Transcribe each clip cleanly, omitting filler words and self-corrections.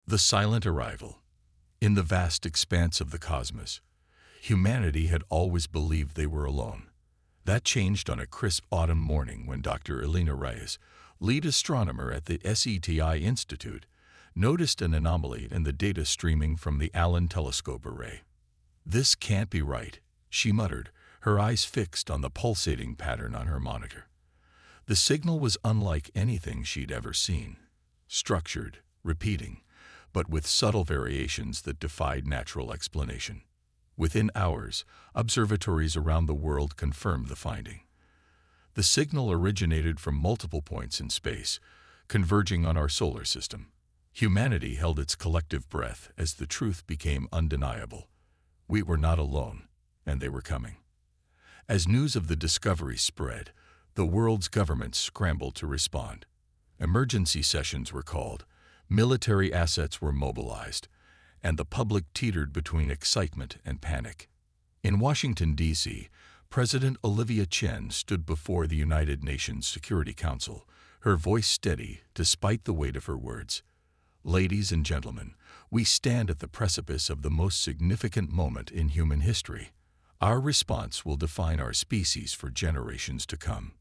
The silent arrival. In the vast expanse of the cosmos, humanity had always believed they were alone. That changed on a crisp autumn morning when Dr. Elena Reyes, lead astronomer at the SETI Institute, noticed an anomaly in the data streaming from the Allen Telescope Array. "This can't be right," she muttered, her eyes fixed on the pulsating pattern on her monitor. The signal was unlike anything she'd ever seen. Structured, repeating, but with subtle variations that defied natural explanation. Within hours, observatories around the world confirmed the finding. The signal originated from multiple points in space, converging on our solar system. Humanity held its collective breath as the truth became undeniable. We were not alone, and they were coming. As news of the discovery spread, the world's governments scrambled to respond. Emergency sessions were called, military assets were mobilized, and the public teetered between excitement and panic. In Washington, D.C., President Olivia Chen stood before the United Nations Security Council, her voice steady despite the weight of her words. "Ladies and gentlemen, we stand at the precipice of the most significant moment in human history. Our response will define our species for generations to come."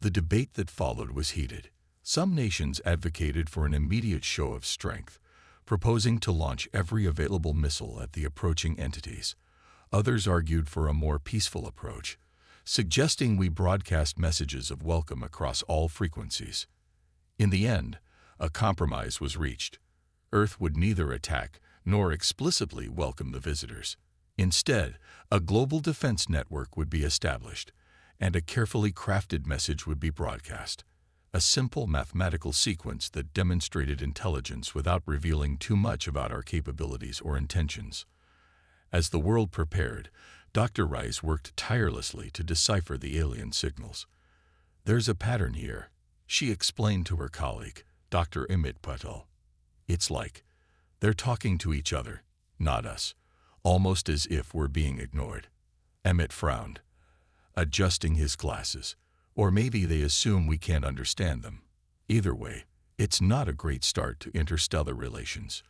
The debate that followed was heated. Some nations advocated for an immediate show of strength, proposing to launch every available missile at the approaching entities. Others argued for a more peaceful approach, suggesting we broadcast messages of welcome across all frequencies. In the end, a compromise was reached. Earth would neither attack nor explicitly welcome the visitors. Instead, a global defense network would be established, and a carefully crafted message would be broadcast. A simple mathematical sequence that demonstrated intelligence without revealing too much about our capabilities or intentions. As the world prepared, Dr. Rice worked tirelessly to decipher the alien signals. "There's a pattern here," she explained to her colleague, Dr. Amit Patel. "It's like they're talking to each other, not us, almost as if we're being ignored." Emmett frowned, adjusting his glasses. "Or maybe they assume we can't understand them. Either way, it's not a great start to interstellar relations."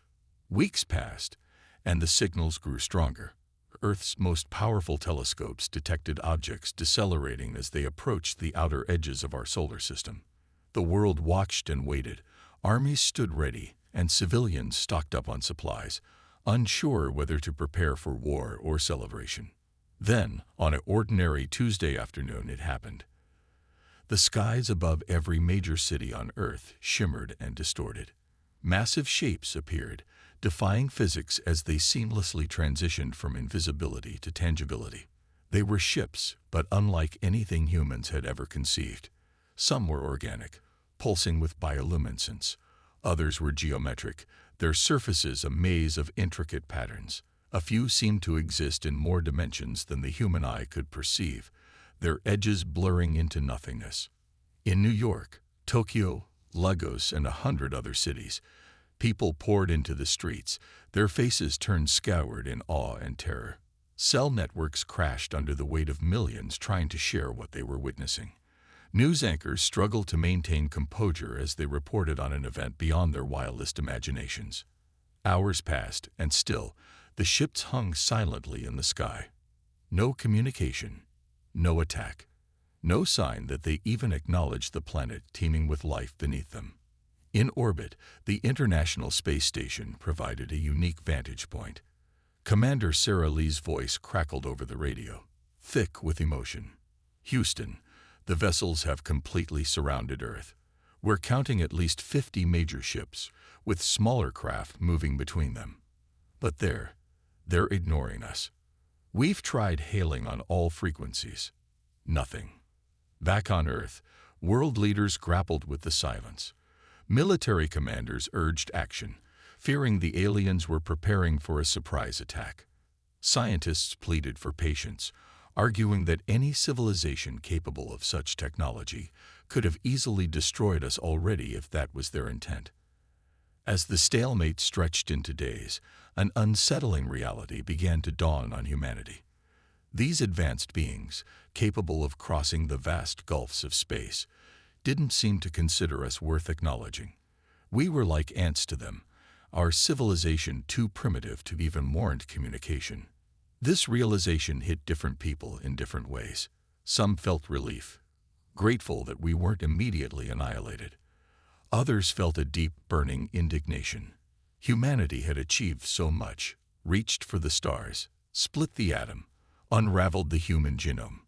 Weeks passed, and the signals grew stronger. Earth's most powerful telescopes detected objects decelerating as they approached the outer edges of our solar system. The world watched and waited. Armies stood ready, and civilians stocked up on supplies, unsure whether to prepare for war or celebration. Then, on an ordinary Tuesday afternoon, it happened. The skies above every major city on Earth shimmered and distorted. Massive shapes appeared, defying physics as they seamlessly transitioned from invisibility to tangibility. They were ships, but unlike anything humans had ever conceived. Some were organic, pulsing with bioluminescence. Others were geometric, their surfaces a maze of intricate patterns. A few seemed to exist in more dimensions than the human eye could perceive, their edges blurring into nothingness. In New York, Tokyo, Lagos, and 100 other cities, people poured into the streets, their faces turned skyward in awe and terror. Cell networks crashed under the weight of millions trying to share what they were witnessing. News anchors struggled to maintain composure as they reported on an event beyond their wildest imaginations. Hours passed, and still, the ships hung silently in the sky. No communication, no attack, no sign that they even acknowledged the planet teeming with life beneath them. In orbit, the International Space Station provided a unique vantage point. Commander Sarah Lee's voice crackled over the radio, thick with emotion. "Houston, the vessels have completely surrounded Earth. We're counting at least 50 major ships, with smaller craft moving between them. But they're ignoring us. We've tried hailing on all frequencies. Nothing." Back on Earth, world leaders grappled with the silence. Military commanders urged action, fearing the aliens were preparing for a surprise attack. Scientists pleaded for patience, arguing that any civilization capable of such technology could have easily destroyed us already if that was their intent. As the stalemate stretched into days, an unsettling reality began to dawn on humanity. These advanced beings, capable of crossing the vast gulfs of space, didn't seem to consider us worth acknowledging. We were like ants to them, our civilization too primitive to even warrant communication. This realization hit different people in different ways. Some felt relief, grateful that we weren't immediately annihilated. Others felt a deep, burning indignation. Humanity had achieved so much, reached for the stars, split the atom, unraveled the human genome.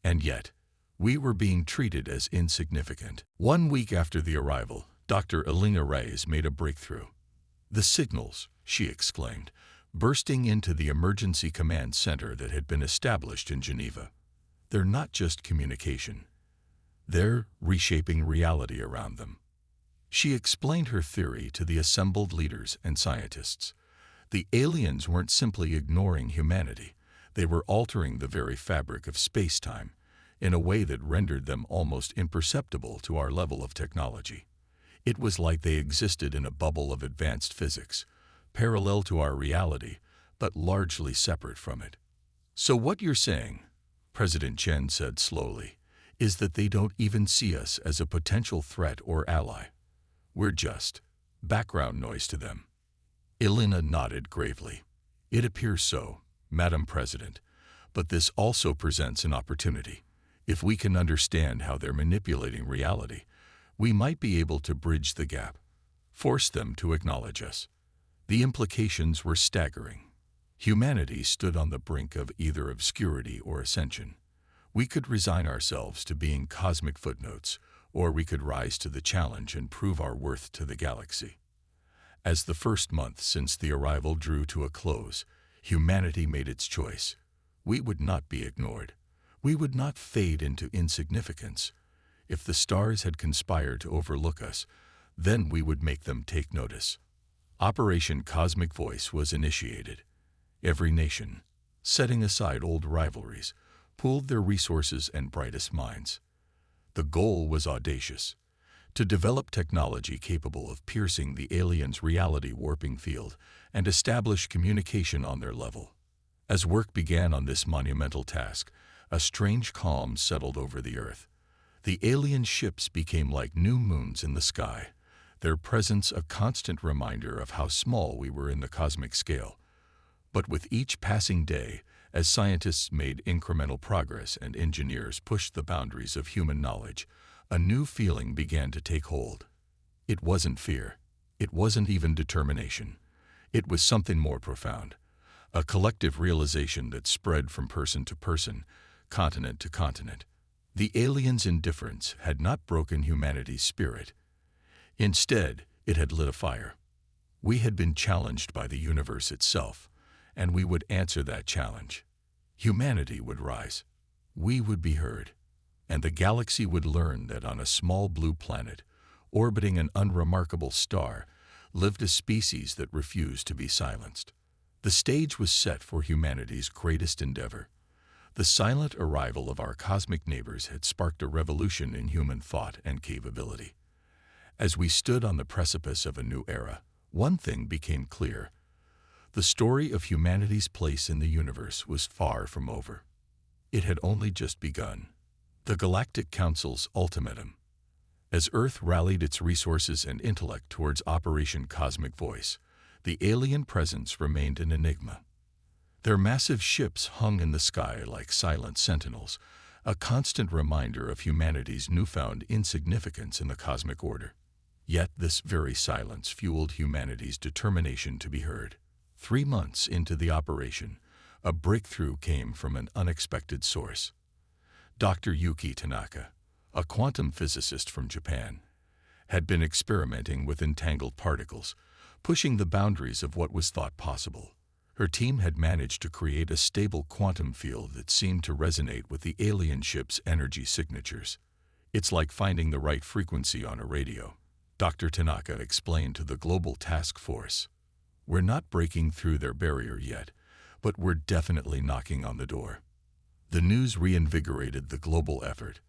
And yet, we were being treated as insignificant. 1 week after the arrival, Dr. Elena Reyes made a breakthrough. "The signals," she exclaimed, bursting into the emergency command center that had been established in Geneva. "They're not just communication. They're reshaping reality around them." She explained her theory to the assembled leaders and scientists. The aliens weren't simply ignoring humanity. They were altering the very fabric of space-time in a way that rendered them almost imperceptible to our level of technology. It was like they existed in a bubble of advanced physics, parallel to our reality, but largely separate from it. "So what you're saying," President Chen said slowly, "is that they don't even see us as a potential threat or ally. We're just background noise to them." Elena nodded gravely. "It appears so, Madam President, but this also presents an opportunity. If we can understand how they're manipulating reality, we might be able to bridge the gap, force them to acknowledge us." The implications were staggering. Humanity stood on the brink of either obscurity or ascension. We could resign ourselves to being cosmic footnotes, or we could rise to the challenge and prove our worth to the galaxy. As the first month since the arrival drew to a close, humanity made its choice. We would not be ignored. We would not fade into insignificance. If the stars had conspired to overlook us, then we would make them take notice. Operation Cosmic Voice was initiated. Every nation, setting aside old rivalries, pooled their resources and brightest minds. The goal was audacious: to develop technology capable of piercing the aliens' reality warping field and establish communication on their level. As work began on this monumental task, a strange calm settled over the Earth. The alien ships became like new moons in the sky, their presence a constant reminder of how small we were in the cosmic scale. But with each passing day, as scientists made incremental progress and engineers pushed the boundaries of human knowledge, a new feeling began to take hold. It wasn't fear. It wasn't even determination. It was something more profound. A collective realization that spread from person to person, continent to continent. The aliens' indifference had not broken humanity's spirit. Instead, it had lit a fire. We had been challenged by the universe itself, and we would answer that challenge. Humanity would rise. We would be heard. And the galaxy would learn that on a small blue planet, orbiting an unremarkable star, lived a species that refused to be silenced. The stage was set for humanity's greatest endeavor. The silent arrival of our cosmic neighbors had sparked a revolution in human thought and capability. As we stood on the precipice of a new era, one thing became clear. The story of humanity's place in the universe was far from over. It had only just begun. The Galactic Council's ultimatum. As Earth rallied its resources and intellect towards Operation Cosmic Voice, the alien presence remained an enigma. Their massive ships hung in the sky like silent sentinels, a constant reminder of humanity's newfound insignificance in the cosmic order. Yet this very silence fueled humanity's determination to be heard. 3 months into the operation, a breakthrough came from an unexpected source. Dr. Yuki Tanaka, a quantum physicist from Japan, had been experimenting with entangled particles, pushing the boundaries of what was thought possible. Her team had managed to create a stable quantum field that seemed to resonate with the alien ship's energy signatures. "It's like finding the right frequency on a radio," Dr. Tanaka explained to the Global Task Force. "We're not breaking through their barrier yet, but we're definitely knocking on the door." The news reinvigorated the global effort.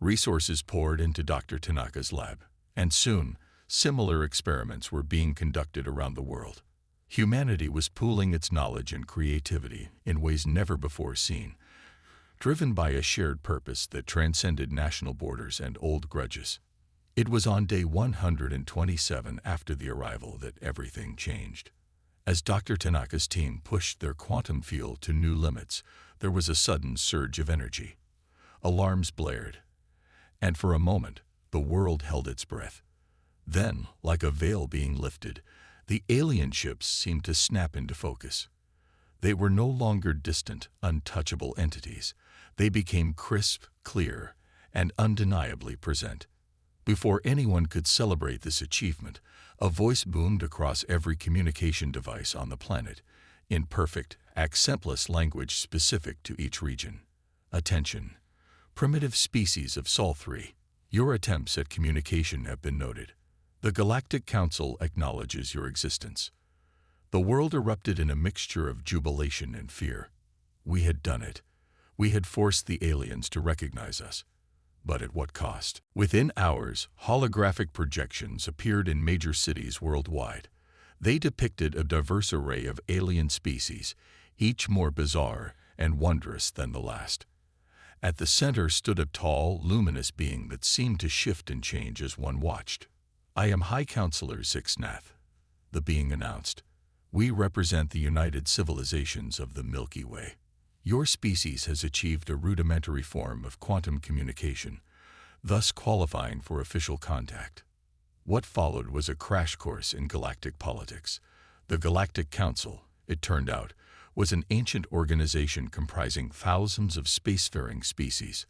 Resources poured into Dr. Tanaka's lab, and soon, similar experiments were being conducted around the world. Humanity was pooling its knowledge and creativity in ways never before seen, driven by a shared purpose that transcended national borders and old grudges. It was on day 127 after the arrival that everything changed. As Dr. Tanaka's team pushed their quantum field to new limits, there was a sudden surge of energy. Alarms blared, and for a moment, the world held its breath. Then, like a veil being lifted, the alien ships seemed to snap into focus. They were no longer distant, untouchable entities. They became crisp, clear, and undeniably present. Before anyone could celebrate this achievement, a voice boomed across every communication device on the planet, in perfect, accentless language specific to each region. Attention! Primitive species of Sol 3, your attempts at communication have been noted. The Galactic Council acknowledges your existence. The world erupted in a mixture of jubilation and fear. We had done it. We had forced the aliens to recognize us. But at what cost? Within hours, holographic projections appeared in major cities worldwide. They depicted a diverse array of alien species, each more bizarre and wondrous than the last. At the center stood a tall, luminous being that seemed to shift and change as one watched. "I am High Counselor Sixnath," the being announced. "We represent the united civilizations of the Milky Way. Your species has achieved a rudimentary form of quantum communication, thus qualifying for official contact." What followed was a crash course in galactic politics. The Galactic Council, it turned out, was an ancient organization comprising thousands of spacefaring species.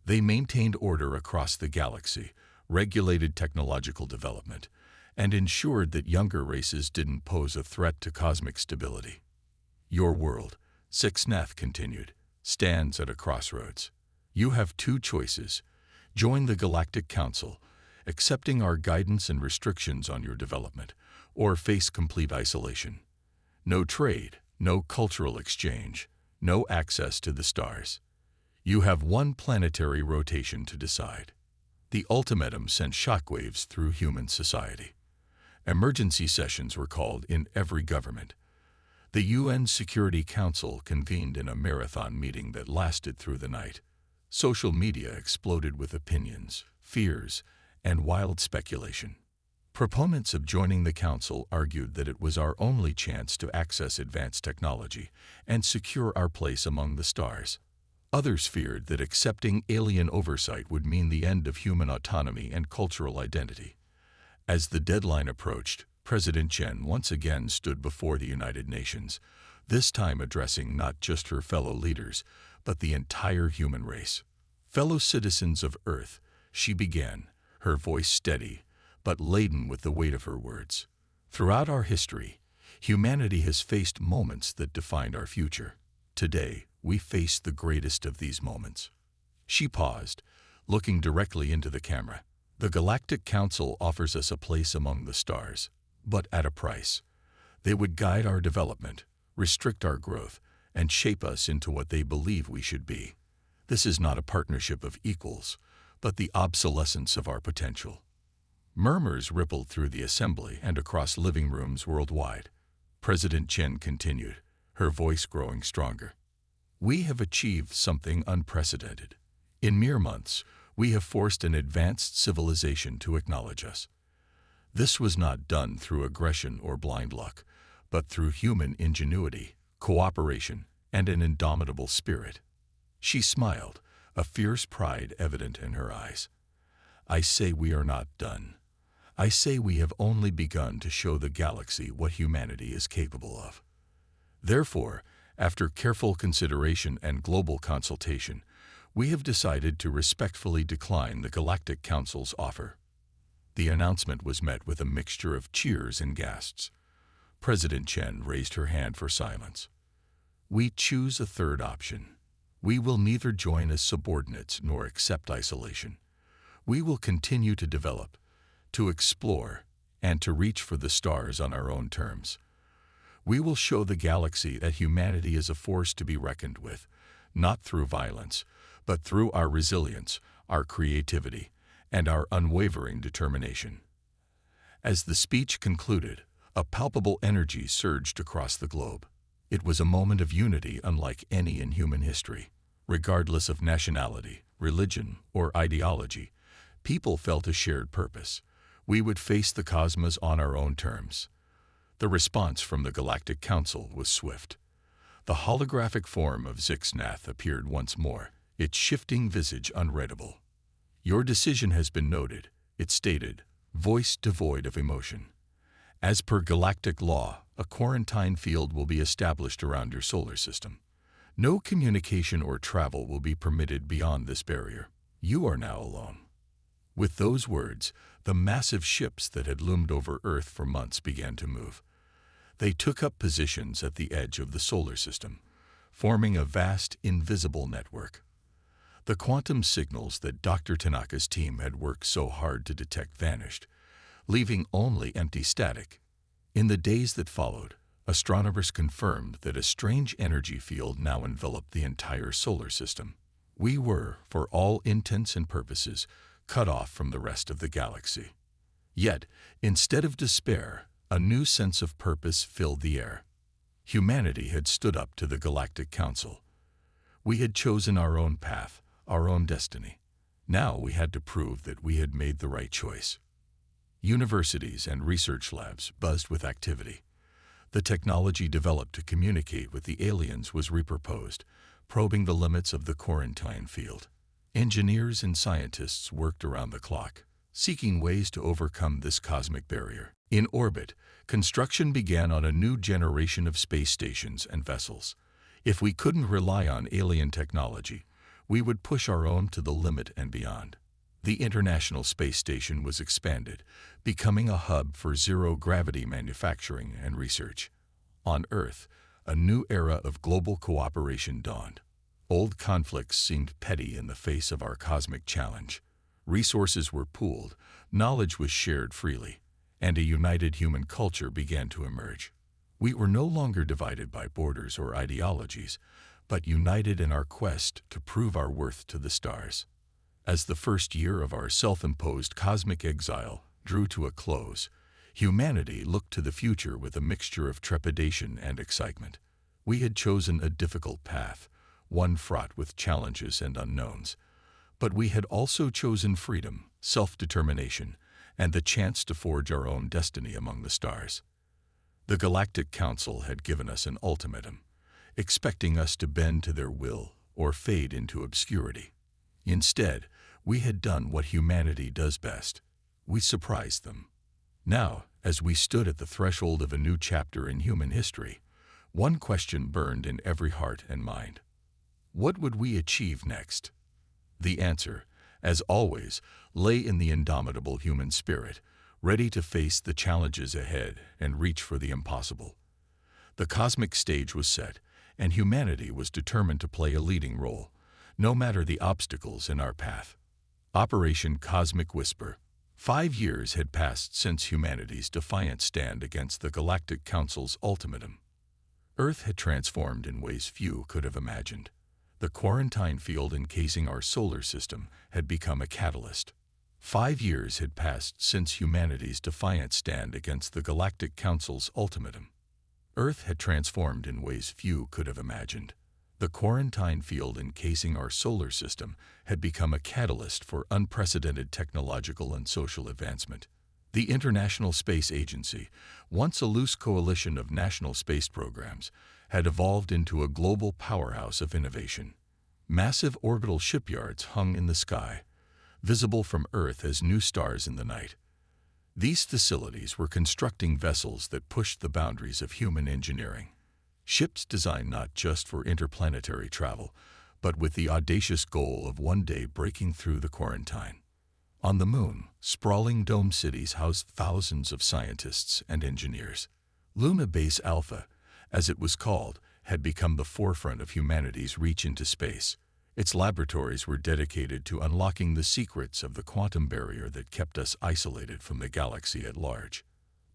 They maintained order across the galaxy, regulated technological development, and ensured that younger races didn't pose a threat to cosmic stability. Your world, Sixnath continued, stands at a crossroads. You have two choices. Join the Galactic Council, accepting our guidance and restrictions on your development, or face complete isolation. No trade, no cultural exchange, no access to the stars. You have one planetary rotation to decide. The ultimatum sent shockwaves through human society. Emergency sessions were called in every government. The UN Security Council convened in a marathon meeting that lasted through the night. Social media exploded with opinions, fears, and wild speculation. Proponents of joining the Council argued that it was our only chance to access advanced technology and secure our place among the stars. Others feared that accepting alien oversight would mean the end of human autonomy and cultural identity. As the deadline approached, President Chen once again stood before the United Nations, this time addressing not just her fellow leaders, but the entire human race. "Fellow citizens of Earth," she began, her voice steady, but laden with the weight of her words. "Throughout our history, humanity has faced moments that defined our future. Today, we face the greatest of these moments." She paused, looking directly into the camera. "The Galactic Council offers us a place among the stars, but at a price. They would guide our development, restrict our growth, and shape us into what they believe we should be. This is not a partnership of equals, but the obsolescence of our potential." Murmurs rippled through the assembly and across living rooms worldwide. President Chen continued, her voice growing stronger. "We have achieved something unprecedented. In mere months, we have forced an advanced civilization to acknowledge us. This was not done through aggression or blind luck, but through human ingenuity, cooperation, and an indomitable spirit." She smiled, a fierce pride evident in her eyes. "I say we are not done. I say we have only begun to show the galaxy what humanity is capable of. Therefore, after careful consideration and global consultation, we have decided to respectfully decline the Galactic Council's offer." The announcement was met with a mixture of cheers and gasps. President Chen raised her hand for silence. "We choose a third option. We will neither join as subordinates nor accept isolation. We will continue to develop, to explore, and to reach for the stars on our own terms. We will show the galaxy that humanity is a force to be reckoned with, not through violence, but through our resilience, our creativity, and our unwavering determination." As the speech concluded, a palpable energy surged across the globe. It was a moment of unity unlike any in human history. Regardless of nationality, religion, or ideology, People felt a shared purpose. We would face the cosmos on our own terms. The response from the Galactic Council was swift. The holographic form of Zixnath appeared once more, its shifting visage unreadable. "Your decision has been noted," it stated, voice devoid of emotion. "As per galactic law, a quarantine field will be established around your solar system. No communication or travel will be permitted beyond this barrier. You are now alone." With those words, the massive ships that had loomed over Earth for months began to move. They took up positions at the edge of the solar system, forming a vast, invisible network. The quantum signals that Dr. Tanaka's team had worked so hard to detect vanished, leaving only empty static. In the days that followed, astronomers confirmed that a strange energy field now enveloped the entire solar system. We were, for all intents and purposes, cut off from the rest of the galaxy. Yet, instead of despair, a new sense of purpose filled the air. Humanity had stood up to the Galactic Council. We had chosen our own path, our own destiny. Now we had to prove that we had made the right choice. Universities and research labs buzzed with activity. The technology developed to communicate with the aliens was repurposed, probing the limits of the quarantine field. Engineers and scientists worked around the clock, seeking ways to overcome this cosmic barrier. In orbit, construction began on a new generation of space stations and vessels. If we couldn't rely on alien technology, we would push our own to the limit and beyond. The International Space Station was expanded, becoming a hub for zero-gravity manufacturing and research. On Earth, a new era of global cooperation dawned. Old conflicts seemed petty in the face of our cosmic challenge. Resources were pooled, knowledge was shared freely, and a united human culture began to emerge. We were no longer divided by borders or ideologies, but united in our quest to prove our worth to the stars. As the first year of our self-imposed cosmic exile drew to a close, humanity looked to the future with a mixture of trepidation and excitement. We had chosen a difficult path, one fraught with challenges and unknowns. But we had also chosen freedom, self-determination, and the chance to forge our own destiny among the stars. The Galactic Council had given us an ultimatum, expecting us to bend to their will or fade into obscurity. Instead, we had done what humanity does best. We surprised them. Now, as we stood at the threshold of a new chapter in human history, one question burned in every heart and mind. What would we achieve next? The answer, as always, lay in the indomitable human spirit, ready to face the challenges ahead and reach for the impossible. The cosmic stage was set, and humanity was determined to play a leading role, no matter the obstacles in our path. Operation Cosmic Whisper. 5 years had passed since humanity's defiant stand against the Galactic Council's ultimatum. Earth had transformed in ways few could have imagined. The quarantine field encasing our solar system had become a catalyst. 5 years had passed since humanity's defiant stand against the Galactic Council's ultimatum. Earth had transformed in ways few could have imagined. The quarantine field encasing our solar system had become a catalyst for unprecedented technological and social advancement. The International Space Agency, once a loose coalition of national space programs, had evolved into a global powerhouse of innovation. Massive orbital shipyards hung in the sky, visible from Earth as new stars in the night. These facilities were constructing vessels that pushed the boundaries of human engineering. Ships designed not just for interplanetary travel, but with the audacious goal of one day breaking through the quarantine. On the Moon, sprawling dome cities housed thousands of scientists and engineers. Luna Base Alpha, as it was called, had become the forefront of humanity's reach into space. Its laboratories were dedicated to unlocking the secrets of the quantum barrier that kept us isolated from the galaxy at large.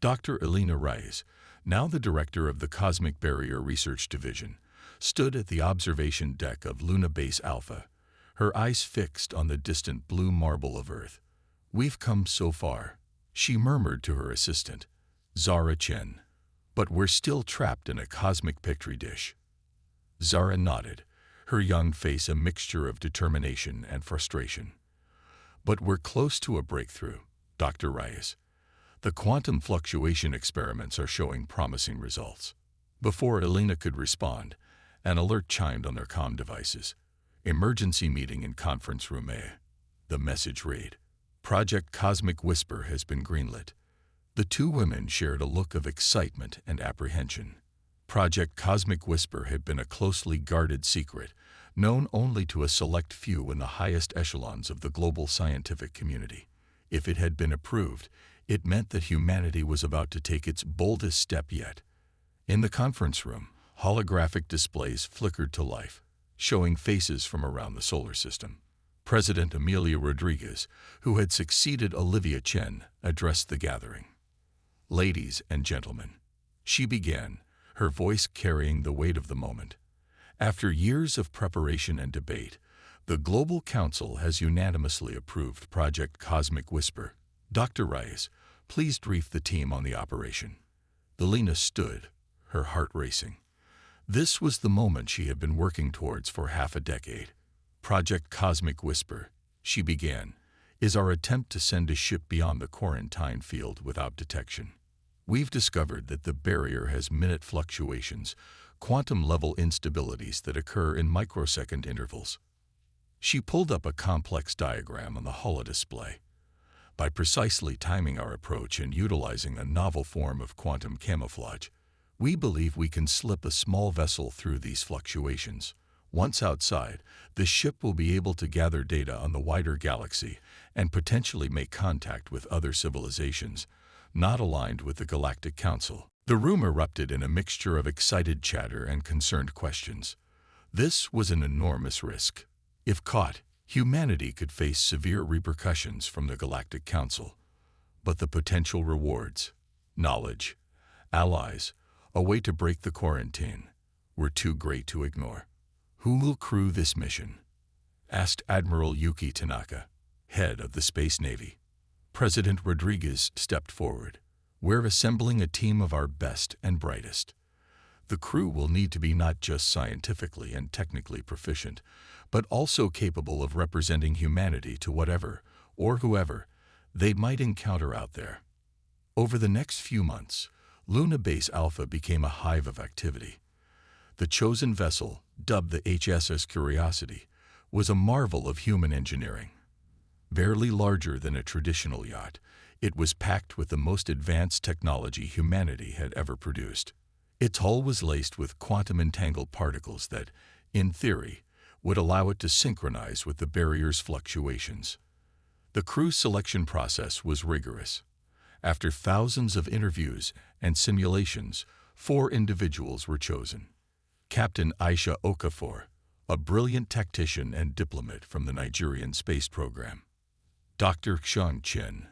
Dr. Elena Reyes, now the director of the Cosmic Barrier Research Division, stood at the observation deck of Luna Base Alpha, her eyes fixed on the distant blue marble of Earth. "We've come so far," she murmured to her assistant, Zara Chen. "But we're still trapped in a cosmic petri dish." Zara nodded, her young face a mixture of determination and frustration. But we're close to a breakthrough, Dr. Reyes. The quantum fluctuation experiments are showing promising results. Before Elena could respond, an alert chimed on their comm devices. Emergency meeting in conference room A. The message read, Project Cosmic Whisper has been greenlit. The two women shared a look of excitement and apprehension. Project Cosmic Whisper had been a closely guarded secret, known only to a select few in the highest echelons of the global scientific community. If it had been approved, it meant that humanity was about to take its boldest step yet. In the conference room, holographic displays flickered to life, showing faces from around the solar system. President Amelia Rodriguez, who had succeeded Olivia Chen, addressed the gathering. Ladies and gentlemen, she began, her voice carrying the weight of the moment. After years of preparation and debate, the Global Council has unanimously approved Project Cosmic Whisper. Dr. Reyes, please brief the team on the operation. Elena stood, her heart racing. This was the moment she had been working towards for half a decade. Project Cosmic Whisper, she began, is our attempt to send a ship beyond the quarantine field without detection. We've discovered that the barrier has minute fluctuations, quantum-level instabilities that occur in microsecond intervals. She pulled up a complex diagram on the holodisplay. By precisely timing our approach and utilizing a novel form of quantum camouflage, we believe we can slip a small vessel through these fluctuations. Once outside, the ship will be able to gather data on the wider galaxy and potentially make contact with other civilizations not aligned with the Galactic Council. The room erupted in a mixture of excited chatter and concerned questions. This was an enormous risk. If caught, humanity could face severe repercussions from the Galactic Council. But the potential rewards, knowledge, allies, a way to break the quarantine, were too great to ignore. Who will crew this mission? Asked Admiral Yuki Tanaka, head of the Space Navy. President Rodriguez stepped forward. We're assembling a team of our best and brightest. The crew will need to be not just scientifically and technically proficient, but also capable of representing humanity to whatever, or whoever, they might encounter out there. Over the next few months, Luna Base Alpha became a hive of activity. The chosen vessel, dubbed the HSS Curiosity, was a marvel of human engineering. Barely larger than a traditional yacht, it was packed with the most advanced technology humanity had ever produced. Its hull was laced with quantum-entangled particles that, in theory, would allow it to synchronize with the barrier's fluctuations. The crew selection process was rigorous. After thousands of interviews and simulations, 4 individuals were chosen. Captain Aisha Okafor, a brilliant tactician and diplomat from the Nigerian space program. Dr. Xiang Chen,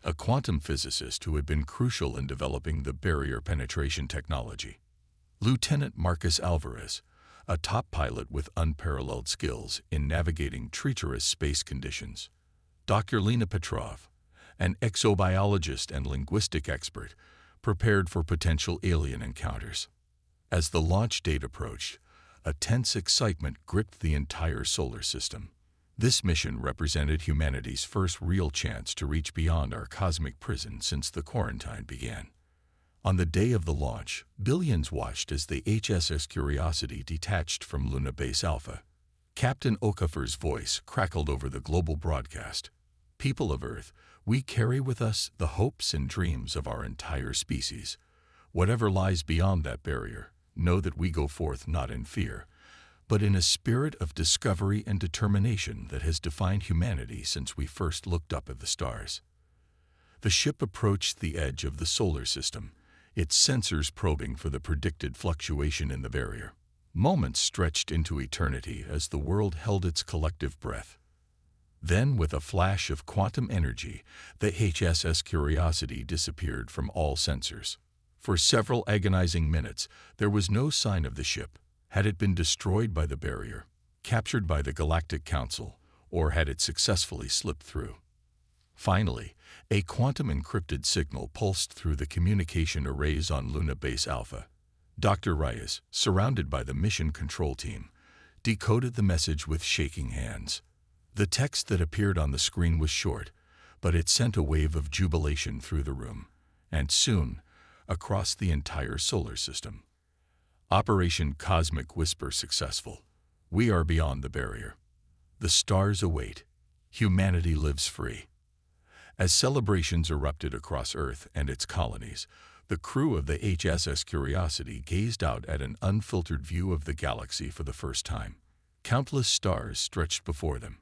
a quantum physicist who had been crucial in developing the barrier penetration technology. Lieutenant Marcus Alvarez, a top pilot with unparalleled skills in navigating treacherous space conditions. Dr. Lena Petrov, an exobiologist and linguistic expert, prepared for potential alien encounters. As the launch date approached, a tense excitement gripped the entire solar system. This mission represented humanity's first real chance to reach beyond our cosmic prison since the quarantine began. On the day of the launch, billions watched as the HSS Curiosity detached from Luna Base Alpha. Captain Okafor's voice crackled over the global broadcast. People of Earth, we carry with us the hopes and dreams of our entire species. Whatever lies beyond that barrier, know that we go forth not in fear, but in a spirit of discovery and determination that has defined humanity since we first looked up at the stars. The ship approached the edge of the solar system, its sensors probing for the predicted fluctuation in the barrier. Moments stretched into eternity as the world held its collective breath. Then, with a flash of quantum energy, the HSS Curiosity disappeared from all sensors. For several agonizing minutes, there was no sign of the ship. Had it been destroyed by the barrier, captured by the Galactic Council, or had it successfully slipped through? Finally, a quantum-encrypted signal pulsed through the communication arrays on Luna Base Alpha. Dr. Reyes, surrounded by the mission control team, decoded the message with shaking hands. The text that appeared on the screen was short, but it sent a wave of jubilation through the room, and soon, across the entire solar system. Operation Cosmic Whisper successful. We are beyond the barrier. The stars await. Humanity lives free. As celebrations erupted across Earth and its colonies, the crew of the HSS Curiosity gazed out at an unfiltered view of the galaxy for the first time. Countless stars stretched before them,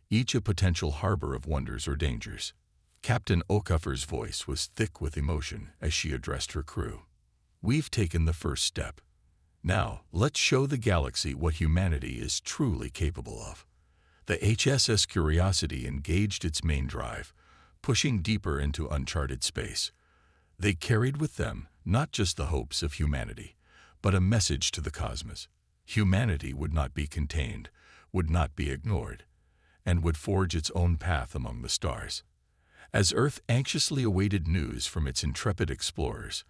each a potential harbor of wonders or dangers. Captain Okafor's voice was thick with emotion as she addressed her crew. We've taken the first step. Now, let's show the galaxy what humanity is truly capable of. The HSS Curiosity engaged its main drive, pushing deeper into uncharted space. They carried with them not just the hopes of humanity, but a message to the cosmos. Humanity would not be contained, would not be ignored, and would forge its own path among the stars. As Earth anxiously awaited news from its intrepid explorers,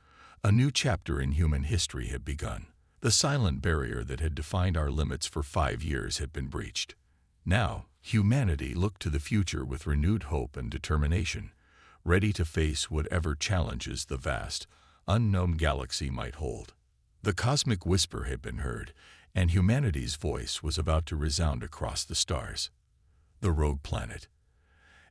a new chapter in human history had begun. The silent barrier that had defined our limits for 5 years had been breached. Now, humanity looked to the future with renewed hope and determination, ready to face whatever challenges the vast, unknown galaxy might hold. The cosmic whisper had been heard, and humanity's voice was about to resound across the stars. The rogue planet.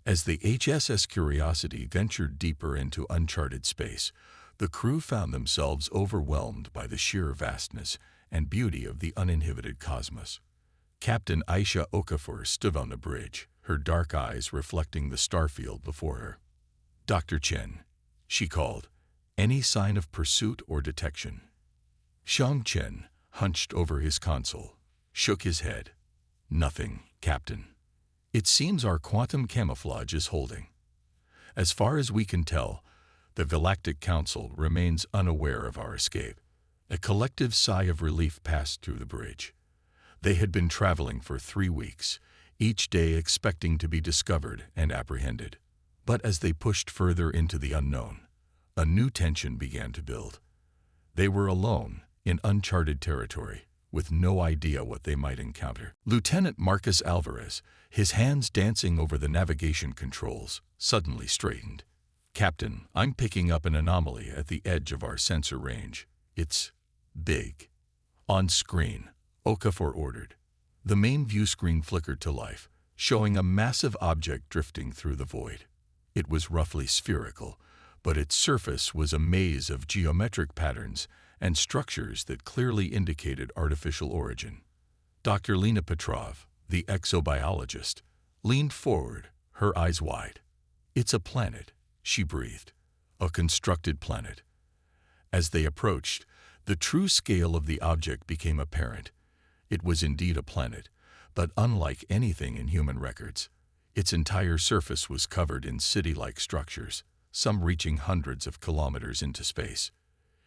As the HSS Curiosity ventured deeper into uncharted space, the crew found themselves overwhelmed by the sheer vastness and beauty of the uninhibited cosmos. Captain Aisha Okafor stood on the bridge, her dark eyes reflecting the starfield before her. "Dr. Chen," she called, "any sign of pursuit or detection?" Xiang Chen, hunched over his console, shook his head. "Nothing, Captain. It seems our quantum camouflage is holding. As far as we can tell, the Galactic Council remains unaware of our escape." A collective sigh of relief passed through the bridge. They had been traveling for 3 weeks, each day expecting to be discovered and apprehended. But as they pushed further into the unknown, a new tension began to build. They were alone, in uncharted territory, with no idea what they might encounter. Lieutenant Marcus Alvarez, his hands dancing over the navigation controls, suddenly straightened. "Captain, I'm picking up an anomaly at the edge of our sensor range. It's big." "On screen," Okafor ordered. The main view screen flickered to life, showing a massive object drifting through the void. It was roughly spherical, but its surface was a maze of geometric patterns and structures that clearly indicated artificial origin. Dr. Lena Petrov, the exobiologist, leaned forward, her eyes wide. "It's a planet," she breathed. "A constructed planet." As they approached, the true scale of the object became apparent. It was indeed a planet, but unlike anything in human records. Its entire surface was covered in city-like structures, some reaching hundreds of kilometers into space.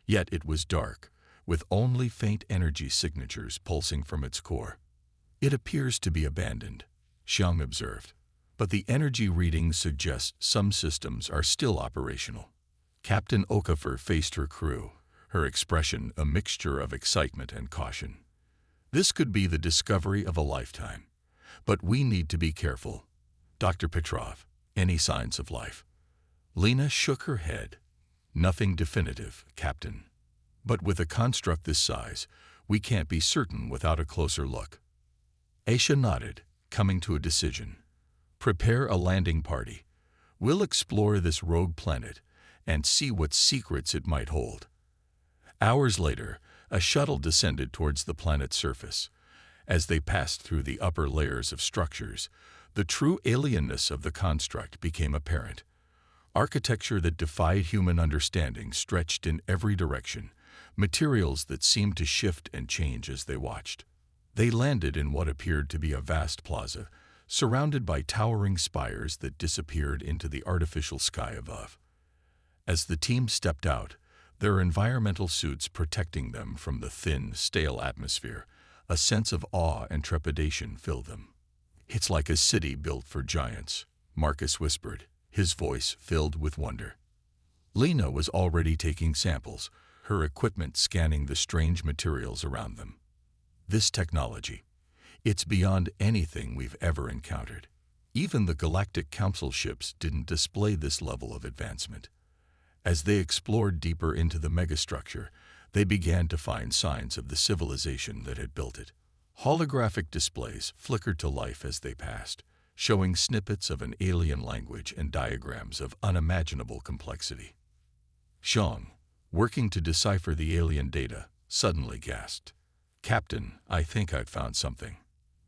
Yet it was dark, with only faint energy signatures pulsing from its core. "It appears to be abandoned," Xiang observed, "but the energy readings suggest some systems are still operational." Captain Okafor faced her crew, her expression a mixture of excitement and caution. "This could be the discovery of a lifetime, but we need to be careful. Dr. Petrov, any signs of life?" Lena shook her head. "Nothing definitive, Captain. But with a construct this size, we can't be certain without a closer look." Aisha nodded, coming to a decision. "Prepare a landing party. We'll explore this rogue planet and see what secrets it might hold." Hours later, a shuttle descended towards the planet's surface. As they passed through the upper layers of structures, the true alienness of the construct became apparent. Architecture that defied human understanding stretched in every direction, materials that seemed to shift and change as they watched. They landed in what appeared to be a vast plaza, surrounded by towering spires that disappeared into the artificial sky above. As the team stepped out, their environmental suits protecting them from the thin, stale atmosphere, a sense of awe and trepidation filled them. "It's like a city built for giants," Marcus whispered, his voice filled with wonder. Lena was already taking samples, her equipment scanning the strange materials around them. "This technology, it's beyond anything we've ever encountered. Even the Galactic Council ships didn't display this level of advancement. As they explored deeper into the megastructure, they began to find signs of the civilization that had built it. Holographic displays flickered to life as they passed, showing snippets of an alien language and diagrams of unimaginable complexity. Xiang, working to decipher the alien data, suddenly gasped, "Captain, I think I've found something.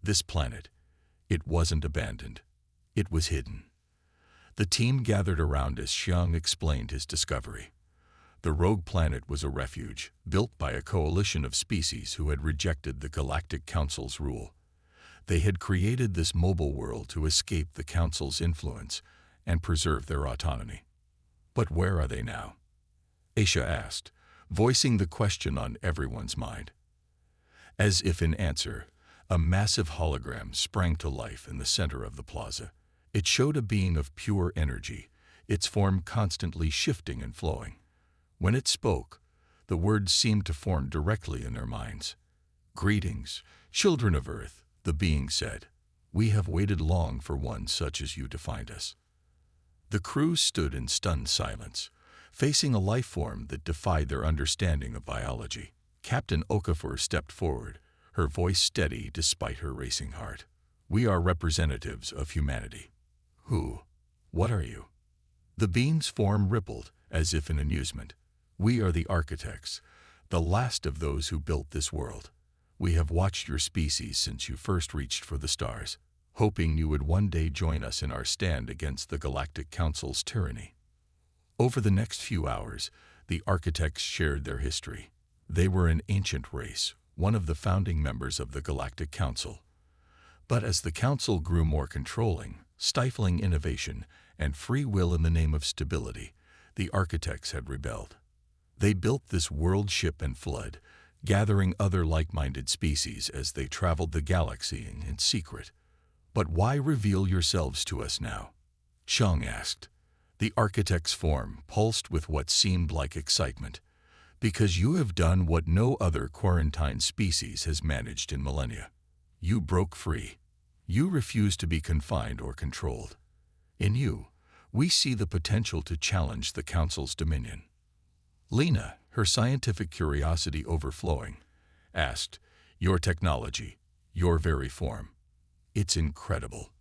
This planet, it wasn't abandoned. It was hidden." The team gathered around as Xiang explained his discovery. The rogue planet was a refuge, built by a coalition of species who had rejected the Galactic Council's rule. They had created this mobile world to escape the Council's influence and preserve their autonomy. But where are they now? Aisha asked, voicing the question on everyone's mind. As if in answer, a massive hologram sprang to life in the center of the plaza. It showed a being of pure energy, its form constantly shifting and flowing. When it spoke, the words seemed to form directly in their minds. "Greetings, children of Earth," the being said. "We have waited long for one such as you to find us." The crew stood in stunned silence, facing a life form that defied their understanding of biology. Captain Okafor stepped forward, her voice steady despite her racing heart. "We are representatives of humanity." "Who? What are you?" The being's form rippled, as if in amusement. "We are the architects, the last of those who built this world. We have watched your species since you first reached for the stars, hoping you would one day join us in our stand against the Galactic Council's tyranny." Over the next few hours, the architects shared their history. They were an ancient race, one of the founding members of the Galactic Council. But as the Council grew more controlling, stifling innovation and free will in the name of stability, the architects had rebelled. They built this world ship and flood, gathering other like-minded species as they traveled the galaxy in secret. "But why reveal yourselves to us now?" Xiang asked. The architect's form pulsed with what seemed like excitement. "Because you have done what no other quarantine species has managed in millennia. You broke free. You refuse to be confined or controlled. In you, we see the potential to challenge the Council's dominion." Lena, her scientific curiosity overflowing, asked, "Your technology, your very form. It's incredible.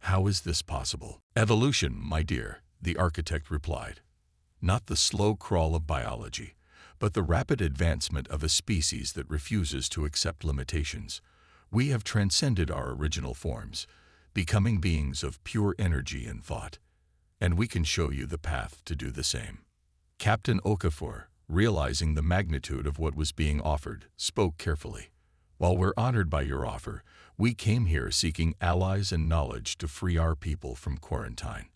How is this possible?" "Evolution, my dear," the architect replied. "Not the slow crawl of biology, but the rapid advancement of a species that refuses to accept limitations. We have transcended our original forms, becoming beings of pure energy and thought, and we can show you the path to do the same." Captain Okafor, realizing the magnitude of what was being offered, spoke carefully. "While we're honored by your offer, we came here seeking allies and knowledge to free our people from quarantine.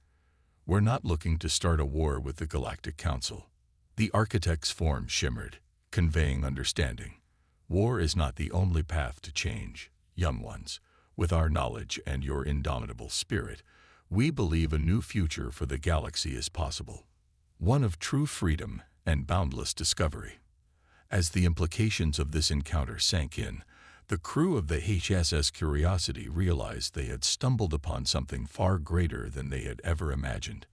We're not looking to start a war with the Galactic Council." The architect's form shimmered, conveying understanding. "War is not the only path to change, young ones. With our knowledge and your indomitable spirit, we believe a new future for the galaxy is possible. One of true freedom and boundless discovery." As the implications of this encounter sank in, the crew of the HSS Curiosity realized they had stumbled upon something far greater than they had ever imagined.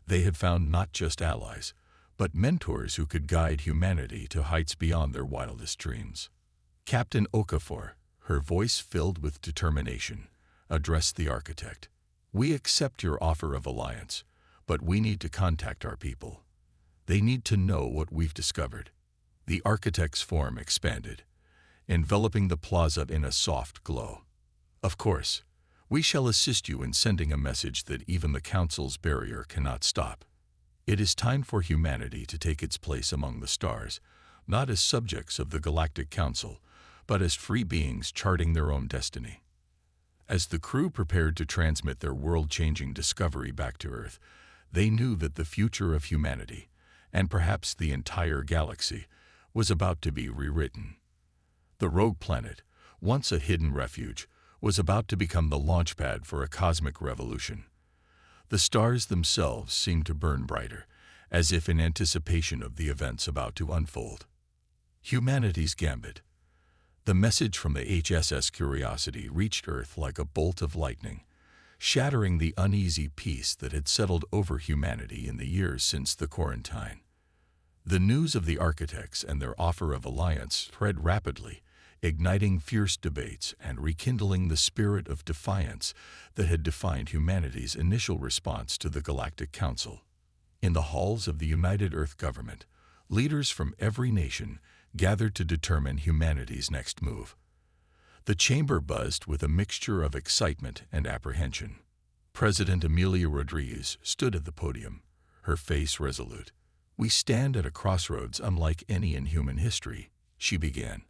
They had found not just allies, but mentors who could guide humanity to heights beyond their wildest dreams. Captain Okafor, her voice filled with determination, addressed the architect. "We accept your offer of alliance, but we need to contact our people. They need to know what we've discovered." The architect's form expanded, enveloping the plaza in a soft glow. "Of course, we shall assist you in sending a message that even the Council's barrier cannot stop. It is time for humanity to take its place among the stars, not as subjects of the Galactic Council, but as free beings charting their own destiny." As the crew prepared to transmit their world-changing discovery back to Earth, they knew that the future of humanity, and perhaps the entire galaxy, was about to be rewritten. The rogue planet, once a hidden refuge, was about to become the launchpad for a cosmic revolution. The stars themselves seemed to burn brighter, as if in anticipation of the events about to unfold. Humanity's gambit. The message from the HSS Curiosity reached Earth like a bolt of lightning, shattering the uneasy peace that had settled over humanity in the years since the quarantine. The news of the architects and their offer of alliance spread rapidly, igniting fierce debates and rekindling the spirit of defiance that had defined humanity's initial response to the Galactic Council. In the halls of the United Earth Government, leaders from every nation gathered to determine humanity's next move. The chamber buzzed with a mixture of excitement and apprehension. President Amelia Rodriguez stood at the podium, her face resolute. "We stand at a crossroads unlike any in human history," she began.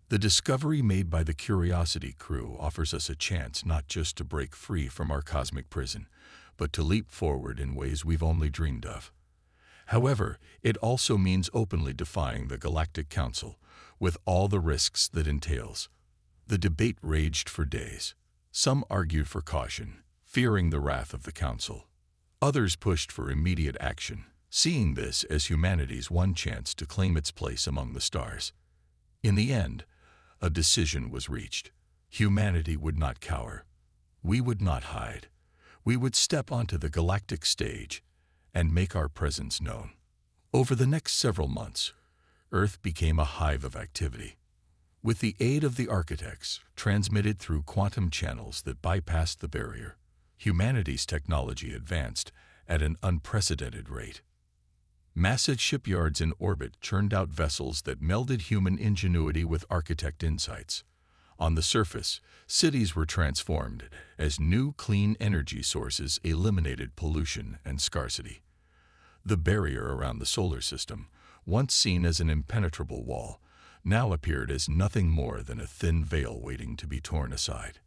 "The discovery made by the Curiosity crew offers us a chance not just to break free from our cosmic prison, but to leap forward in ways we've only dreamed of. However, it also means openly defying the Galactic Council, with all the risks that entails." The debate raged for days. Some argued for caution, fearing the wrath of the Council. Others pushed for immediate action, seeing this as humanity's one chance to claim its place among the stars. In the end, a decision was reached. Humanity would not cower. We would not hide. We would step onto the galactic stage and make our presence known. Over the next several months, Earth became a hive of activity. With the aid of the architects, transmitted through quantum channels that bypassed the barrier, humanity's technology advanced at an unprecedented rate. Massive shipyards in orbit churned out vessels that melded human ingenuity with architect insights. On the surface, cities were transformed as new clean energy sources eliminated pollution and scarcity. The barrier around the solar system, once seen as an impenetrable wall, now appeared as nothing more than a thin veil waiting to be torn aside.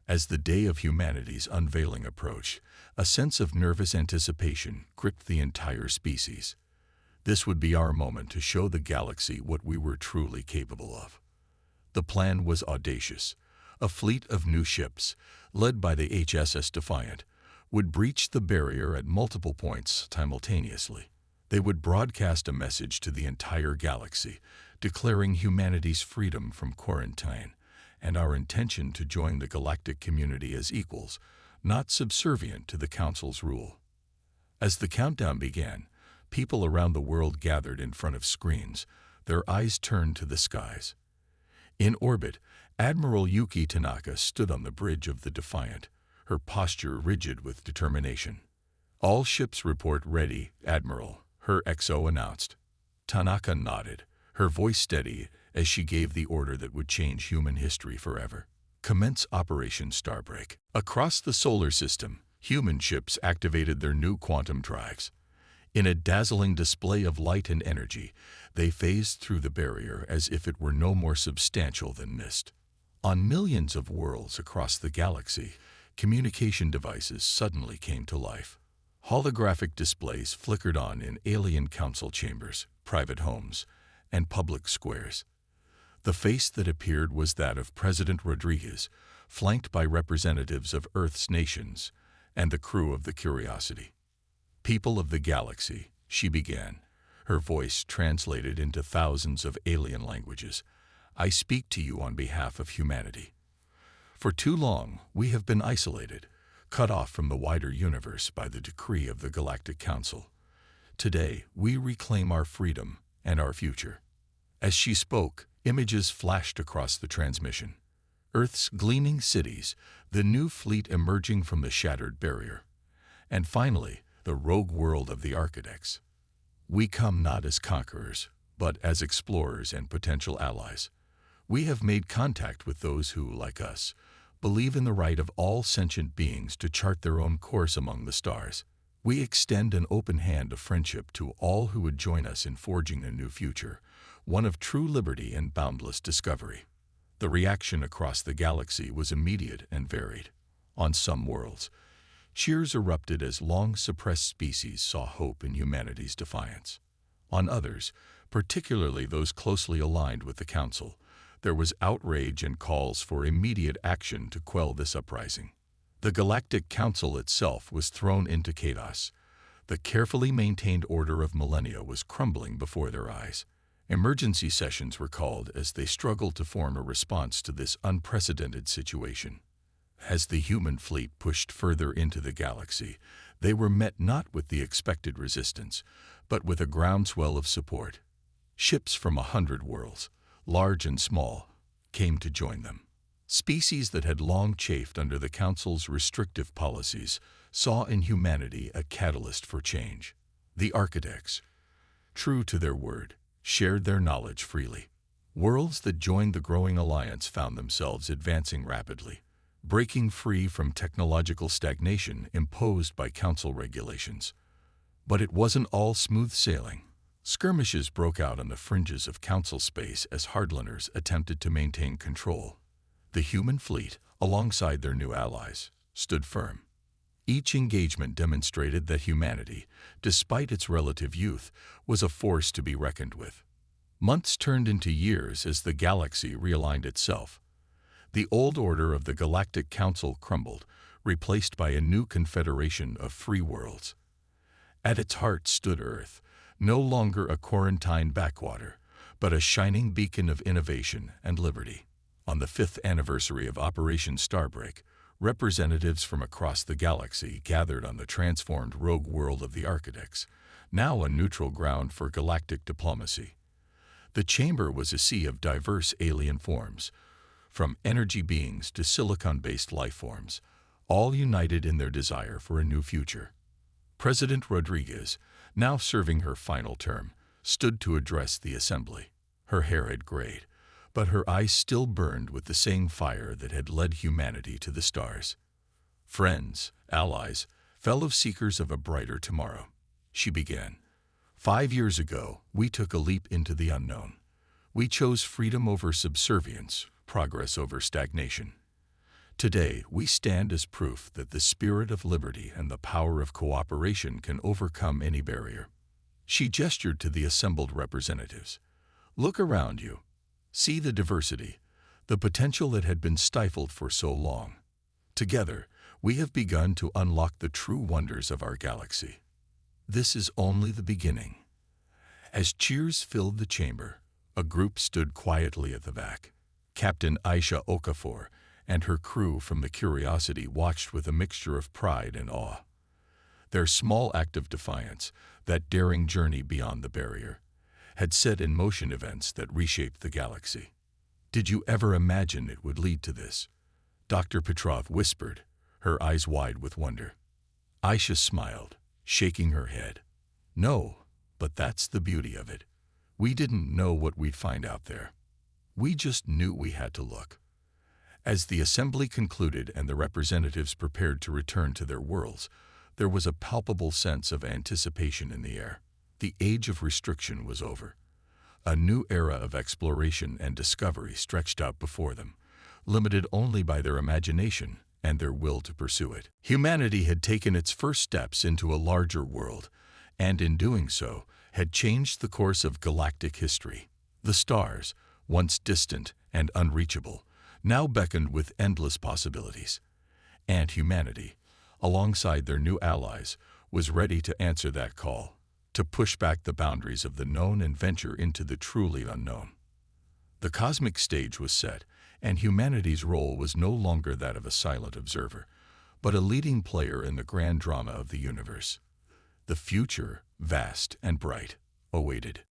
As the day of humanity's unveiling approached, a sense of nervous anticipation gripped the entire species. This would be our moment to show the galaxy what we were truly capable of. The plan was audacious. A fleet of new ships, led by the HSS Defiant, would breach the barrier at multiple points simultaneously. They would broadcast a message to the entire galaxy, declaring humanity's freedom from quarantine and our intention to join the galactic community as equals, not subservient to the Council's rule. As the countdown began, people around the world gathered in front of screens, their eyes turned to the skies. In orbit, Admiral Yuki Tanaka stood on the bridge of the Defiant, her posture rigid with determination. "All ships report ready, Admiral," her XO announced. Tanaka nodded, her voice steady as she gave the order that would change human history forever. "Commence Operation Starbreak." Across the solar system, human ships activated their new quantum drives. In a dazzling display of light and energy, they phased through the barrier as if it were no more substantial than mist. On millions of worlds across the galaxy, communication devices suddenly came to life. Holographic displays flickered on in alien council chambers, private homes, and public squares. The face that appeared was that of President Rodriguez, flanked by representatives of Earth's nations and the crew of the Curiosity. "People of the galaxy," she began, her voice translated into thousands of alien languages, "I speak to you on behalf of humanity. For too long, we have been isolated, cut off from the wider universe by the decree of the Galactic Council. Today, we reclaim our freedom and our future." As she spoke, images flashed across the transmission. Earth's gleaming cities, the new fleet emerging from the shattered barrier, and finally, the rogue world of the architects. "We come not as conquerors, but as explorers and potential allies. We have made contact with those who, like us, believe in the right of all sentient beings to chart their own course among the stars. We extend an open hand of friendship to all who would join us in forging a new future, one of true liberty and boundless discovery." The reaction across the galaxy was immediate and varied. On some worlds, cheers erupted as long-suppressed species saw hope in humanity's defiance. On others, particularly those closely aligned with the Council, there was outrage and calls for immediate action to quell this uprising. The Galactic Council itself was thrown into chaos. The carefully maintained order of millennia was crumbling before their eyes. Emergency sessions were called as they struggled to form a response to this unprecedented situation. As the human fleet pushed further into the galaxy, they were met not with the expected resistance, but with a groundswell of support. Ships from 100 worlds, large and small, came to join them. Species that had long chafed under the Council's restrictive policies saw in humanity a catalyst for change. The architects, true to their word, shared their knowledge freely. Worlds that joined the growing alliance found themselves advancing rapidly, breaking free from technological stagnation imposed by Council regulations. But it wasn't all smooth sailing. Skirmishes broke out on the fringes of Council space as hardliners attempted to maintain control. The human fleet, alongside their new allies, stood firm. Each engagement demonstrated that humanity, despite its relative youth, was a force to be reckoned with. Months turned into years as the galaxy realigned itself. The old order of the Galactic Council crumbled, replaced by a new confederation of free worlds. At its heart stood Earth, no longer a quarantine backwater, but a shining beacon of innovation and liberty. On the 5th anniversary of Operation Starbreak, representatives from across the galaxy gathered on the transformed rogue world of the Architects, now a neutral ground for galactic diplomacy. The chamber was a sea of diverse alien forms, from energy beings to silicon-based life forms, all united in their desire for a new future. President Rodriguez, now serving her final term, stood to address the assembly. Her hair had grayed, but her eyes still burned with the same fire that had led humanity to the stars. Friends, allies, fellow seekers of a brighter tomorrow, she began. 5 years ago, we took a leap into the unknown. We chose freedom over subservience, progress over stagnation. Today, we stand as proof that the spirit of liberty and the power of cooperation can overcome any barrier. She gestured to the assembled representatives. Look around you. See the diversity, the potential that had been stifled for so long. Together, we have begun to unlock the true wonders of our galaxy. This is only the beginning. As cheers filled the chamber, a group stood quietly at the back. Captain Aisha Okafor and her crew from the Curiosity watched with a mixture of pride and awe. Their small act of defiance, that daring journey beyond the barrier, had set in motion events that reshaped the galaxy. Did you ever imagine it would lead to this? Dr. Petrov whispered, her eyes wide with wonder. Aisha smiled, shaking her head. No, but that's the beauty of it. We didn't know what we'd find out there. We just knew we had to look. As the assembly concluded and the representatives prepared to return to their worlds, there was a palpable sense of anticipation in the air. The age of restriction was over. A new era of exploration and discovery stretched out before them, limited only by their imagination and their will to pursue it. Humanity had taken its first steps into a larger world, and in doing so, had changed the course of galactic history. The stars, once distant and unreachable, now beckoned with endless possibilities. And humanity, alongside their new allies, was ready to answer that call, to push back the boundaries of the known and venture into the truly unknown. The cosmic stage was set, and humanity's role was no longer that of a silent observer, but a leading player in the grand drama of the universe. The future, vast and bright, awaited.